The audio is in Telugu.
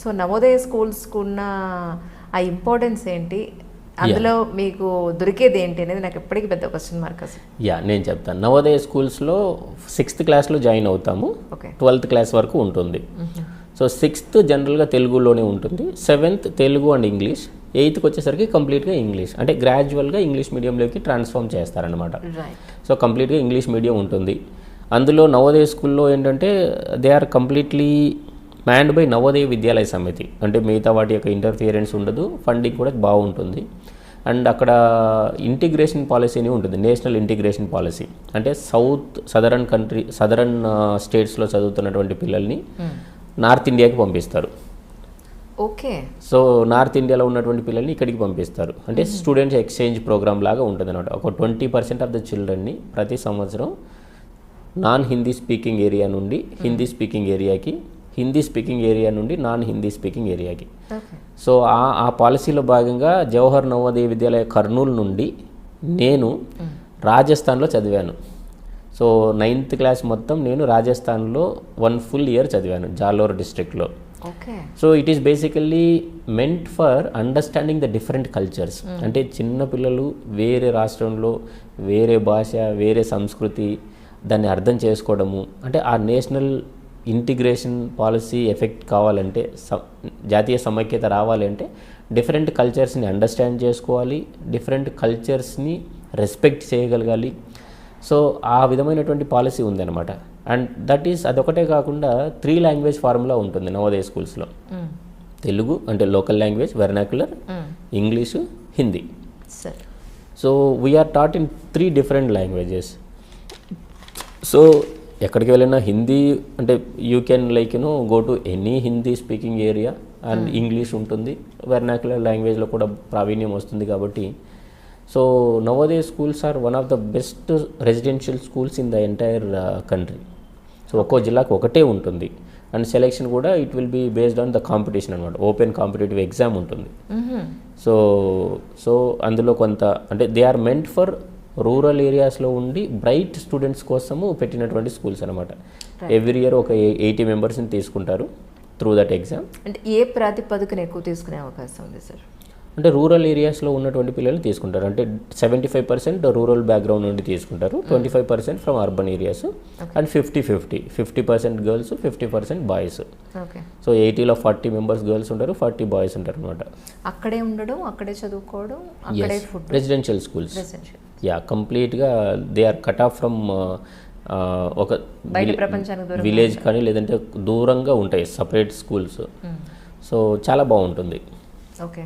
సో నవోదయ స్కూల్స్కున్న ఆ ఇంపార్టెన్స్ ఏంటి, అందులో మీకు దొరికేది ఏంటి అనేది నాకు ఎప్పటికీ పెద్ద క్వశ్చన్ మార్క్ అసలు. నేను చెప్తాను. నవోదయ స్కూల్స్లో 6th క్లాస్లో జాయిన్ అవుతాము, 12th క్లాస్ వరకు ఉంటుంది. సో 6th జనరల్గా తెలుగులోనే ఉంటుంది, 7th Telugu and English, 8th వచ్చేసరికి కంప్లీట్గా ఇంగ్లీష్, అంటే గ్రాడ్యువల్గా ఇంగ్లీష్ మీడియంలోకి ట్రాన్స్ఫార్మ్ చేస్తారనమాట. సో కంప్లీట్గా ఇంగ్లీష్ మీడియం ఉంటుంది. అందులో నవోదయ స్కూల్లో ఏంటంటే they are completely manned by Navodaya Vidyalaya Samiti, అంటే మిగతా వాటి యొక్క ఇంటర్ఫియరెన్స్ ఉండదు, ఫండింగ్ కూడా బాగుంటుంది. అండ్ అక్కడ ఇంటిగ్రేషన్ పాలసీ అని ఉంటుంది, నేషనల్ ఇంటిగ్రేషన్ పాలసీ. అంటే సదరన్ స్టేట్స్లో చదువుతున్నటువంటి పిల్లల్ని నార్త్ ఇండియాకి పంపిస్తారు. ఓకే. సో నార్త్ ఇండియాలో ఉన్నటువంటి పిల్లల్ని ఇక్కడికి పంపిస్తారు, అంటే స్టూడెంట్స్ ఎక్స్చేంజ్ ప్రోగ్రామ్ లాగా ఉంటుంది అనమాట. ఒక 20% ఆఫ్ ద చిల్డ్రన్ని ప్రతి సంవత్సరం నాన్ హిందీ స్పీకింగ్ ఏరియా నుండి హిందీ స్పీకింగ్ ఏరియాకి, హిందీ స్పీకింగ్ ఏరియా నుండి నాన్ హిందీ స్పీకింగ్ ఏరియాకి. సో ఆ పాలసీలో భాగంగా జవహర్ నవోదయ విద్యాలయ కర్నూలు నుండి నేను రాజస్థాన్లో చదివాను. సో 9th క్లాస్ మొత్తం నేను రాజస్థాన్లో 1 full year చదివాను, జాలోర్ డిస్ట్రిక్ట్లో. So it is basically meant for understanding the different cultures. అంటే చిన్నపిల్లలు వేరే రాష్ట్రంలో వేరే భాష, వేరే సంస్కృతి, దాన్ని అర్థం చేసుకోవడము, అంటే ఆ నేషనల్ ఇంటిగ్రేషన్ పాలసీ ఎఫెక్ట్ కావాలంటే, జాతీయ సమైక్యత రావాలంటే డిఫరెంట్ కల్చర్స్ని అండర్స్టాండ్ చేసుకోవాలి, డిఫరెంట్ కల్చర్స్ని రెస్పెక్ట్ చేయగలగాలి. సో ఆ విధమైనటువంటి పాలసీ ఉందన్నమాట. అండ్ అదొకటే కాకుండా 3 language ఫార్ములా ఉంటుంది నవోదయ స్కూల్స్లో. తెలుగు అంటే local language, vernacular, English, Hindi. So we are taught in 3 different languages. So ఎక్కడికి వెళ్ళినా హిందీ అంటే you can go to any Hindi speaking area, and English ఉంటుంది, వెర్నాక్యులర్ లాంగ్వేజ్లో కూడా ప్రావీణ్యం వస్తుంది కాబట్టి. So Navodaya schools are one of the best residential schools in the entire country. So ఒక్కో జిల్లాకు ఒకటే ఉంటుంది, అండ్ సెలెక్షన్ కూడా it will be based on the competition అనమాట. ఓపెన్ కాంపిటేటివ్ ఎగ్జామ్ ఉంటుంది. సో అందులో కొంత అంటే they are meant for rural ఏరియాస్లో ఉండి బ్రైట్ స్టూడెంట్స్ కోసము పెట్టినటువంటి స్కూల్స్ అనమాట. ఎవ్రీ ఇయర్ ఒక 80 members తీసుకుంటారు త్రూ దట్ ఎగ్జామ్. అంటే ఏ ప్రాతిపదికన ఎక్కువ తీసుకునే అవకాశం ఉంది సార్? అంటే రూరల్ ఏరియాస్లో ఉన్నటువంటి పిల్లలు తీసుకుంటారు. అంటే 75% రూరల్ బ్యాక్గ్రౌండ్ నుండి తీసుకుంటారు, 25% from urban areas, and 50% girls, 50% boys. So 80లో 40 members గర్ల్స్ ఉంటారు, 40 బాయ్స్ ఉంటారు అనమాట. అక్కడే ఉండడం, అక్కడే చదువుకోవడం, అక్కడే ఫుడ్. రెసిడెన్షియల్ స్కూల్స్, కంప్లీట్గా they are cut off from ఒక విలేజ్ కానీ లేదంటే దూరంగా ఉంటాయి సపరేట్ స్కూల్స్. సో చాలా బాగుంటుంది. ఓకే.